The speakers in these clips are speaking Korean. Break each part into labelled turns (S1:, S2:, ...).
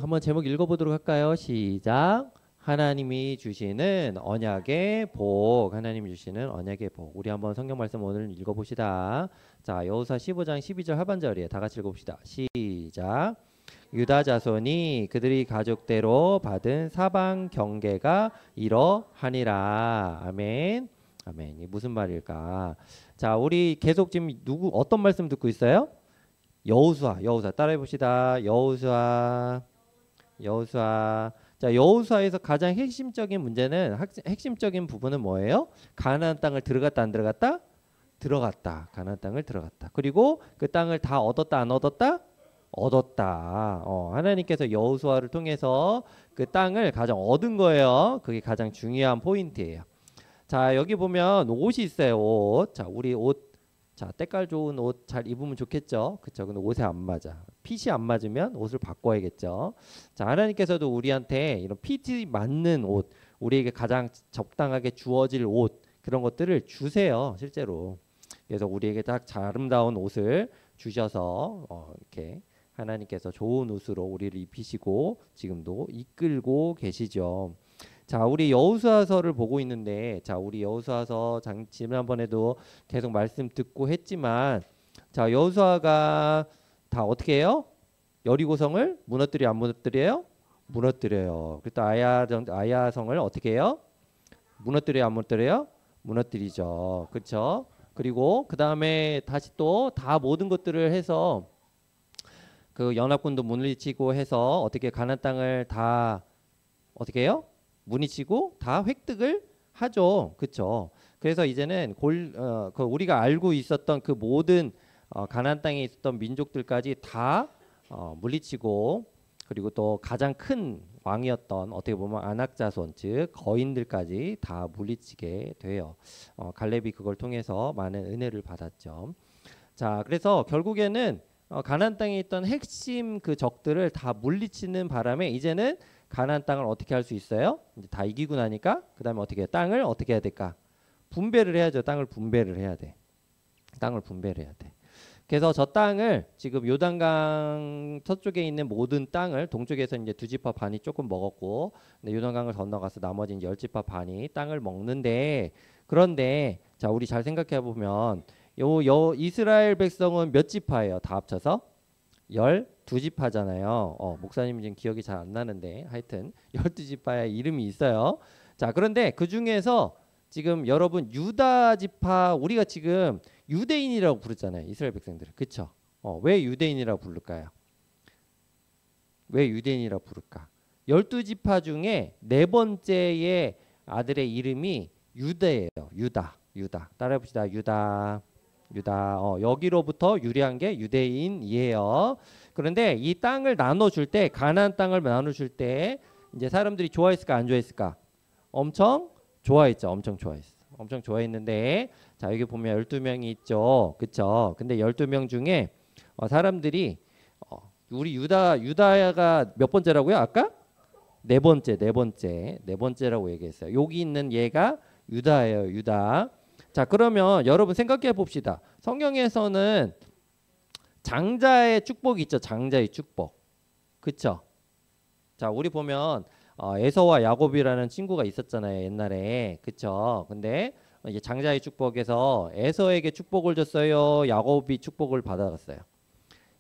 S1: 한번 제목 읽어보도록 할까요? 시작. 하나님이 주시는 언약의 복. 하나님이 주시는 언약의 복. 우리 한번 성경 말씀 오늘 읽어봅시다. 자, 여호수아 15장 12절 하반절이에요. 다 같이 읽어봅시다. 시작. 유다 자손이 그들이 가족대로 받은 사방 경계가 이러하니라. 아멘. 아멘. 이 무슨 말일까? 자, 우리 계속 지금 어떤 말씀 듣고 있어요? 여호수아 따라해 봅시다. 여호수아. 자, 여호수아에서 가장 핵심적인 문제는 핵심적인 부분은 뭐예요? 가나안 땅을 들어갔다 안 들어갔다? 들어갔다. 가나안 땅을 들어갔다. 그리고 그 땅을 다 얻었다 안 얻었다? 얻었다. 하나님께서 여호수아를 통해서 그 땅을 가장 얻은 거예요. 그게 가장 중요한 포인트예요. 자, 여기 보면 옷이 있어요. 옷. 자, 우리 옷. 자, 때깔 좋은 옷 잘 입으면 좋겠죠. 그쵸? 근데 옷에 안 맞아. 핏이 안 맞으면 옷을 바꿔야겠죠. 자, 하나님께서도 우리한테 이런 핏이 맞는 옷, 우리에게 가장 적당하게 주어질 옷, 그런 것들을 주세요. 실제로. 그래서 우리에게 딱 아름다운 옷을 주셔서 이렇게 하나님께서 좋은 옷으로 우리를 입히시고 지금도 이끌고 계시죠. 자, 우리 여호수아서를 보고 있는데, 자, 우리 여호수아서 지난번에도 계속 말씀 듣고 했지만, 자, 여호수아가 다 어떻게 해요? 여리고성을 무너뜨려 안 무너뜨려요? 무너뜨려요. 그리고 또 아야성을 어떻게 해요? 무너뜨려요 안 무너뜨려요? 무너뜨리죠. 그렇죠? 그리고 그 다음에 다시 또 다 모든 것들을 해서 그 연합군도 물리치고 해서 어떻게 가나안 땅을 다 어떻게 해요? 문이치고 다 획득을 하죠. 그렇죠? 그래서 이제는 그 우리가 알고 있었던 그 모든 가나안 땅에 있었던 민족들까지 다 물리치고, 그리고 또 가장 큰 왕이었던 어떻게 보면 아낙 자손 즉 거인들까지 다 물리치게 돼요. 갈렙이 그걸 통해서 많은 은혜를 받았죠. 자, 그래서 결국에는 가나안 땅에 있던 핵심 그 적들을 다 물리치는 바람에 이제는 가나안 땅을 어떻게 할 수 있어요? 이제 다 이기고 나니까 그다음에 어떻게 해요? 땅을 어떻게 해야 될까? 분배를 해야죠. 땅을 분배를 해야 돼. 땅을 분배를 해야 돼. 그래서 저 땅을 지금 요단강 서쪽에 있는 모든 땅을 동쪽에서 이제 2지파 반이 조금 먹었고, 근데 요단강을 건너가서 나머지 이제 10지파 반이 땅을 먹는데, 그런데 자, 우리 잘 생각해 보면 이스라엘 백성은 몇 지파예요? 다 합쳐서 12지파잖아요. 목사님이 지금 기억이 잘 안 나는데 하여튼 12지파의 이름이 있어요. 자, 그런데 그 중에서 지금 여러분 유다 지파, 우리가 지금 유대인이라고 부르잖아요. 이스라엘 백성들. 그쵸? 왜 유대인이라고 부를까요? 왜 유대인이라고 부를까? 12지파 중에 네 번째의 아들의 이름이 유다예요. 유다. 따라해봅시다. 유다. 여기로부터 유래한 게 유대인이에요. 그런데 이 땅을 나눠줄 때, 가나안 땅을 나눠줄 때 이제 사람들이 좋아했을까 안 좋아했을까? 엄청 좋아했죠. 엄청 좋아했는데, 자, 여기 보면 12명이 있죠. 그쵸? 근데 12명 중에 사람들이 우리 유다가 몇 번째라고요? 아까? 네 번째라고 얘기했어요. 여기 있는 얘가 유다예요. 유다. 자, 그러면 여러분 생각해 봅시다. 성경에서는 장자의 축복이 있죠. 장자의 축복. 그쵸? 자, 우리 보면 에서와 야곱이라는 친구가 있었잖아요. 옛날에. 그쵸? 근데 이제 장자의 축복에서 에서에게 축복을 줬어요. 야곱이 축복을 받아갔어요.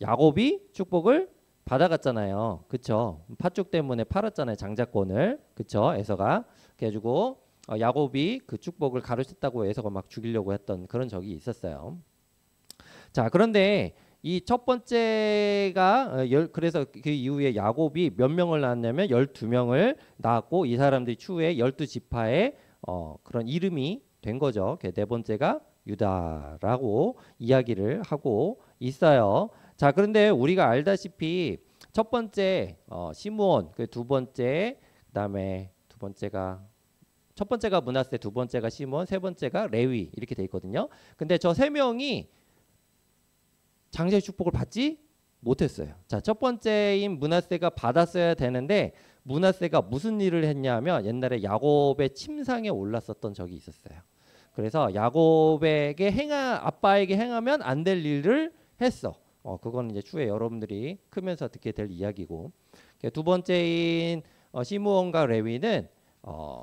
S1: 야곱이 축복을 받아갔잖아요. 그쵸? 팥죽 때문에 팔았잖아요. 장자권을. 그쵸? 에서가. 그래가지고 야곱이 그 축복을 가로챘다고 에서가 막 죽이려고 했던 그런 적이 있었어요. 자, 그런데 이 첫 번째가 그래서 그 이후에 야곱이 몇 명을 낳았냐면 12명을 낳았고, 이 사람들이 추후에 12지파의 그런 이름이 된 거죠. 네 번째가 유다라고 이야기를 하고 있어요. 자, 그런데 우리가 알다시피 첫 번째 시므온, 그 두 번째, 그다음에 첫 번째가 므낫세, 두 번째가 시므온, 세 번째가 레위 이렇게 돼 있거든요. 근데 저 세 명이 장자의 축복을 받지 못했어요. 자, 첫 번째인 므낫세가 받았어야 되는데, 므낫세가 무슨 일을 했냐면 옛날에 야곱의 침상에 올랐었던 적이 있었어요. 그래서 야곱에게 아빠에게 행하면 안 될 일을 했어. 그거는 이제 추후에 여러분들이 크면서 듣게 될 이야기고, 두 번째인 시므온과 레위는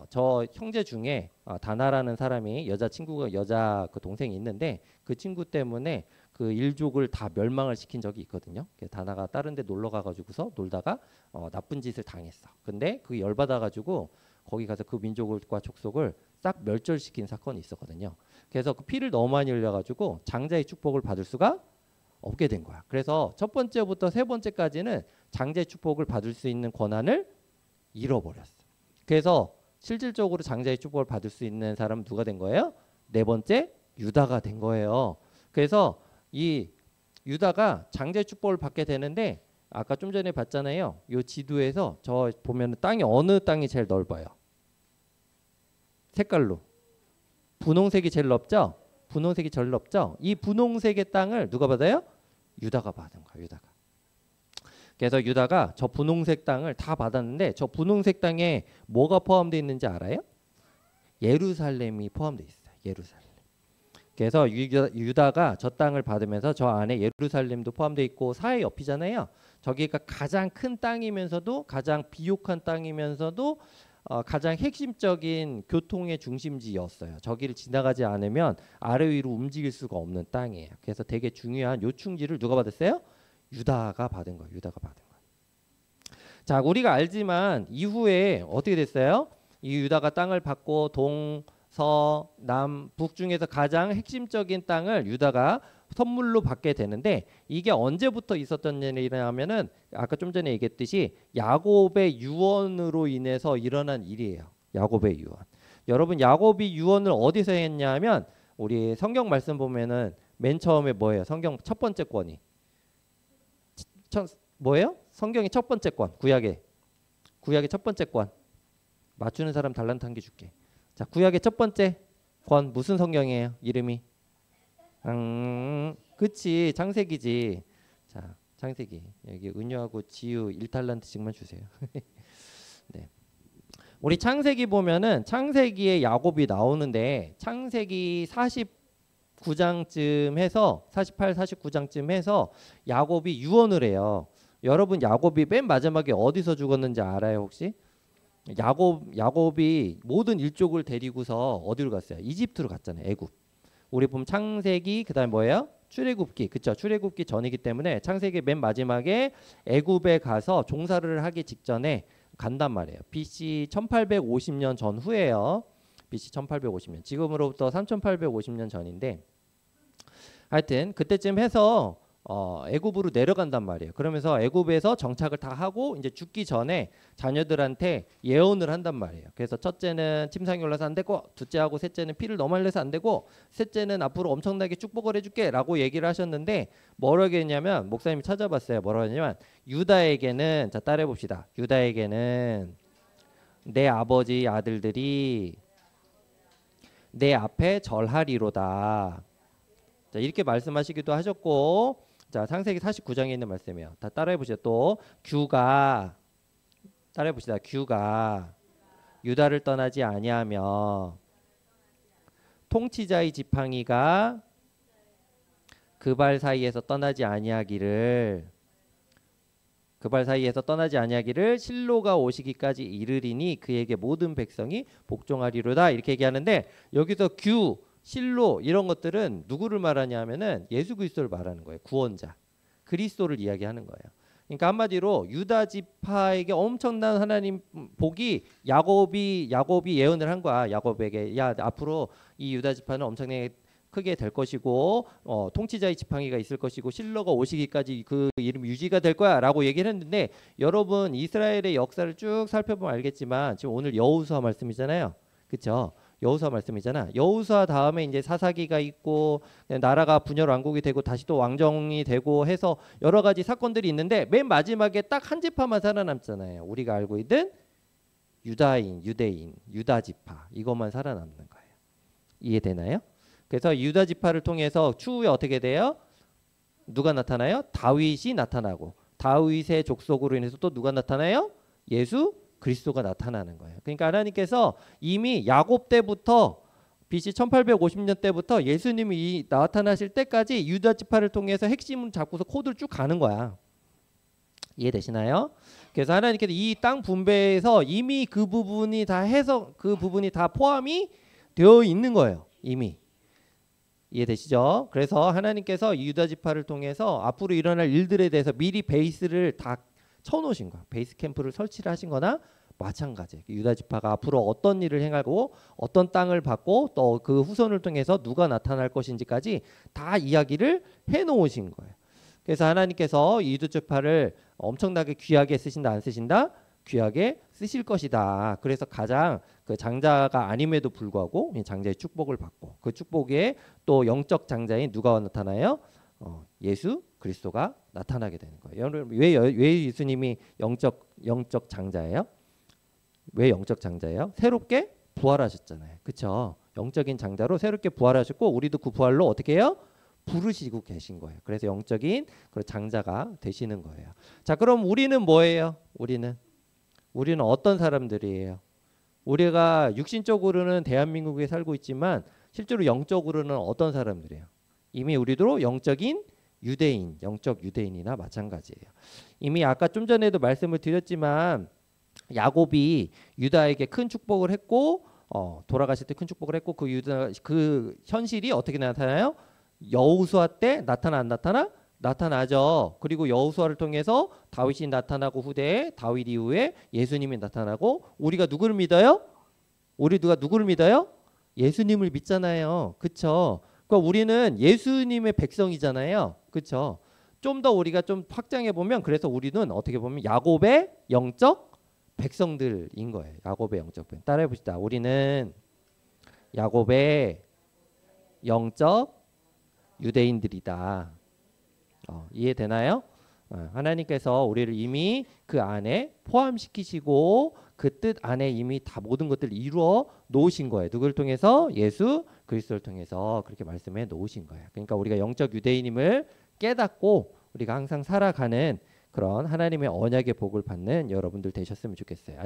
S1: 저 형제 중에 다나라는 사람이 여자 그 동생이 있는데 그 친구 때문에 그 일족을 다 멸망을 시킨 적이 있거든요. 다나가 다른 데 놀러 가가지고서 놀다가 나쁜 짓을 당했어. 근데 그 열받아가지고 거기 가서 그 민족과 족속을 싹 멸절시킨 사건이 있었거든요. 그래서 그 피를 너무 많이 흘려가지고 장자의 축복을 받을 수가 없게 된 거야. 그래서 첫 번째부터 세 번째까지는 장자의 축복을 받을 수 있는 권한을 잃어버렸어. 그래서 실질적으로 장자의 축복을 받을 수 있는 사람은 누가 된 거예요? 네 번째 유다가 된 거예요. 그래서 이 유다가 장자의 축복을 받게 되는데 아까 좀 전에 봤잖아요. 이 지도에서 저 보면 땅이 어느 땅이 제일 넓어요? 색깔로 분홍색이 제일 넓죠? 분홍색이 제일 넓죠? 이 분홍색의 땅을 누가 받아요? 유다가 받은 거예요. 유다가. 그래서 유다가 저 분홍색 땅을 다 받았는데 저 분홍색 땅에 뭐가 포함되어 있는지 알아요? 예루살렘이 포함되어 있어요. 예루살렘. 그래서 유다가 저 땅을 받으면서 저 안에 예루살렘도 포함되어 있고 사해 옆이잖아요. 저기가 가장 큰 땅이면서도 가장 비옥한 땅이면서도 가장 핵심적인 교통의 중심지였어요. 저기를 지나가지 않으면 아래 위로 움직일 수가 없는 땅이에요. 그래서 되게 중요한 요충지를 누가 받았어요? 유다가 받은 거예요. 유다가 받은 거예요. 자, 우리가 알지만 이후에 어떻게 됐어요? 이 유다가 땅을 받고 서, 남, 북 중에서 가장 핵심적인 땅을 유다가 선물로 받게 되는데 이게 언제부터 있었던 일이냐면은 아까 좀 전에 얘기했듯이 야곱의 유언으로 인해서 일어난 일이에요. 야곱의 유언. 여러분 야곱이 유언을 어디서 했냐면 우리 성경 말씀 보면은 맨 처음에 뭐예요? 성경 첫 번째 권이 뭐예요? 성경의 첫 번째 권 구약의 첫 번째 권 맞추는 사람 달란트 한 개 줄게. 자, 구약의 첫 번째 권 무슨 성경이에요? 이름이? 그치 창세기지. 자, 창세기 여기 은유하고 지유 1달란트씩만 주세요. 네. 우리 창세기 보면은 창세기에 야곱이 나오는데 창세기 49장쯤 해서 48, 49장쯤 해서 야곱이 유언을 해요. 여러분 야곱이 맨 마지막에 어디서 죽었는지 알아요 혹시? 야곱이 모든 일족을 데리고서 어디로 갔어요? 이집트로 갔잖아요. 애굽. 우리 보면 창세기 그다음에 뭐예요? 출애굽기. 그쵸? 출애굽기 전이기 때문에 창세기 맨 마지막에 애굽에 가서 종사를 하기 직전에 간단 말이에요. BC 1850년 전후예요. BC 1850년. 지금으로부터 3850년 전인데 하여튼 그때쯤 해서 애굽으로 내려간단 말이에요. 그러면서 애굽에서 정착을 다 하고 이제 죽기 전에 자녀들한테 예언을 한단 말이에요. 그래서 첫째는 침상이 올라서 안 되고 둘째하고 셋째는 피를 너무 흘려서 안 되고 셋째는 앞으로 엄청나게 축복을 해줄게 라고 얘기를 하셨는데 뭐라고 했냐면 목사님이 찾아봤어요. 뭐라고 했냐면 유다에게는 자 따라해 봅시다. 유다에게는 내 아버지 아들들이 내 앞에 절하리로다. 자, 이렇게 말씀하시기도 하셨고 자, 창세기 49장에 있는 말씀이에요. 다 따라해 보시죠. 또 규가 따라해 봅시다. 규가 유다를 떠나지 아니하며 통치자의 지팡이가 그 발 사이에서 떠나지 아니하기를 실로가 오시기까지 이르리니 그에게 모든 백성이 복종하리로다. 이렇게 얘기하는데 여기서 규 실로 이런 것들은 누구를 말하냐면은 예수 그리스도를 말하는 거예요. 구원자 그리스도를 이야기하는 거예요. 그러니까 한마디로 유다 지파에게 엄청난 하나님 복이 야곱이 예언을 한 거야. 야곱에게 야 앞으로 이 유다 지파는 엄청나게 크게 될 것이고 통치자의 지팡이가 있을 것이고 실로가 오시기까지 그 이름 유지가 될 거야라고 얘기를 했는데 여러분 이스라엘의 역사를 쭉 살펴보면 알겠지만 지금 오늘 여호수아 말씀이잖아요. 그렇죠? 여호수아 말씀이잖아. 여호수아 다음에 이제 사사기가 있고 나라가 분열 왕국이 되고 다시 또 왕정이 되고 해서 여러 가지 사건들이 있는데 맨 마지막에 딱 한 지파만 살아남잖아요. 우리가 알고 있는 유대인, 유다 지파 이것만 살아남는 거예요. 이해되나요? 그래서 유다 지파를 통해서 추후에 어떻게 돼요? 누가 나타나요? 다윗이 나타나고 다윗의 족속으로 인해서 또 누가 나타나요? 예수 그리스도가 나타나는 거예요. 그러니까 하나님께서 이미 야곱 때부터 BC 1850년 때부터 예수님이 나타나실 때까지 유다 지파를 통해서 핵심을 잡고서 코드를 쭉 가는 거야. 이해되시나요? 그래서 하나님께서 이 땅 분배에서 이미 그 부분이 다 해서 그 부분이 다 포함이 되어 있는 거예요. 이미. 이해되시죠? 그래서 하나님께서 유다 지파를 통해서 앞으로 일어날 일들에 대해서 미리 베이스를 다 쳐놓으신 거야. 베이스 캠프를 설치를 하신 거나 마찬가지. 유다 지파가 앞으로 어떤 일을 행하고 어떤 땅을 받고 또 그 후손을 통해서 누가 나타날 것인지까지 다 이야기를 해놓으신 거예요. 그래서 하나님께서 이 유다 지파를 엄청나게 귀하게 쓰신다 안 쓰신다? 귀하게 쓰실 것이다. 그래서 가장 그 장자가 아님에도 불구하고 장자의 축복을 받고 그 축복에 또 영적 장자인 누가 나타나요? 예수 그리스도가 나타나게 되는 거예요. 여러분 왜 예수님이 영적 장자예요? 왜 영적 장자예요? 새롭게 부활하셨잖아요. 그렇죠? 영적인 장자로 새롭게 부활하셨고 우리도 그 부활로 어떻게 해요? 부르시고 계신 거예요. 그래서 영적인 그런 장자가 되시는 거예요. 자, 그럼 우리는 뭐예요? 우리는 어떤 사람들이에요? 우리가 육신적으로는 대한민국에 살고 있지만 실제로 영적으로는 어떤 사람들이에요? 이미 우리도 영적인 유대인, 영적 유대인이나 마찬가지예요. 이미 아까 좀 전에도 말씀을 드렸지만 야곱이 유다에게 큰 축복을 했고 돌아가실 때 큰 축복을 했고 그 현실이 어떻게 나타나요? 여호수아 때 나타나 안 나타나? 나타나죠. 그리고 여호수아를 통해서 다윗이 나타나고 후대에 다윗 이후에 예수님이 나타나고 우리가 누구를 믿어요? 누구를 믿어요? 예수님을 믿잖아요. 그렇죠? 그러니까 우리는 예수님의 백성이잖아요. 그렇죠? 좀 더 우리가 좀 확장해 보면 그래서 우리는 어떻게 보면 야곱의 영적 백성들인 거예요. 야곱의 영적 백성. 따라해 봅시다. 우리는 야곱의 영적 유대인들이다. 이해되나요? 하나님께서 우리를 이미 그 안에 포함시키시고 그 뜻 안에 이미 다 모든 것들을 이루어 놓으신 거예요. 누구를 통해서? 예수 그리스도를 통해서 그렇게 말씀해 놓으신 거예요. 그러니까 우리가 영적 유대인임을 깨닫고 우리가 항상 살아가는 그런 하나님의 언약의 복을 받는 여러분들 되셨으면 좋겠어요.